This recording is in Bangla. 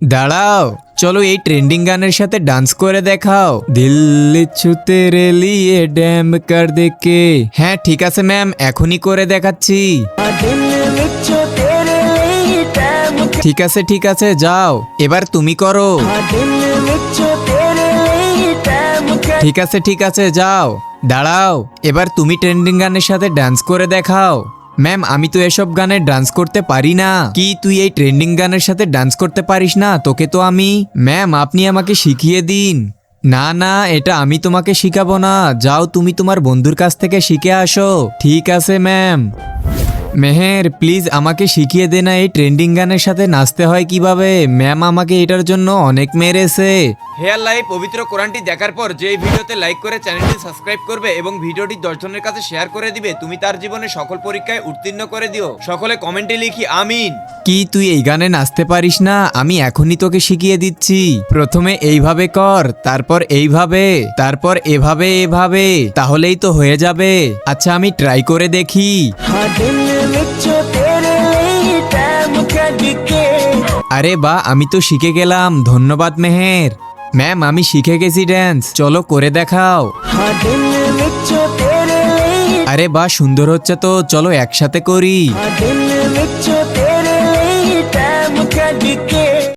দাঁড়াও, চলো এই ট্রেন্ডিং গানের সাথে ডান্স করে দেখাও। দিল ছুতে রে লিয়ে ড্যাম কর দেকে। হ্যাঁ ঠিক আছে ম্যাম, এখনই করে দেখাচ্ছি। ঠিক আছে যাও, এবার তুমি করো। ঠিক আছে যাও। দাঁড়াও, এবার তুমি ট্রেন্ডিং গানের সাথে ডান্স করে দেখাও। ম্যাম আমি তো এসব গানে ডান্স করতে পারি না। কি তুই এই ট্রেন্ডিং গানের সাথে ডান্স করতে পারিস না? তোকে তো আমি ম্যাম আপনি আমাকে শিখিয়ে দিন। না না, এটা আমি তোমাকে শিখাবো না, যাও তুমি তোমার বন্ধুর কাছ থেকে শিখে আসো। ঠিক আছে ম্যাম। মেহের প্লিজ আমাকে শিখিয়ে দে না এই ট্রেন্ডিং গানের সাথে নাচতে হয় কিভাবে। ম্যাম আমাকে এটার জন্য অনেক মেরেছে। হেয়ার লাইফ পবিত্র কোরআনটি দেখার পর যে ভিডিওতে লাইক করে চ্যানেলটি সাবস্ক্রাইব করবে এবং ভিডিওটি 10 জনের কাছে শেয়ার করে দিবে, তুমি তার জীবনে সকল পরীক্ষায় উত্তীর্ণ করে দিও। সকলে কমেন্টে লিখি আমিন। কি তুই এই গানে নাচতে পারিস না? আমি এখনই তোকে শিখিয়ে দিচ্ছি। প্রথমে এইভাবে কর, তারপর এইভাবে, তারপর এভাবে এভাবে, তাহলেই তো হয়ে যাবে। আচ্ছা আমি ট্রাই করে দেখি। আরে বাহ, আমি তো শিখে গেলাম, ধন্যবাদ মেহের। ম্যাম আমি শিখে গেছি ড্যান্স, চলো করে দেখাও। আরে বাহ সুন্দর হচ্ছে তো, চলো একসাথে করি।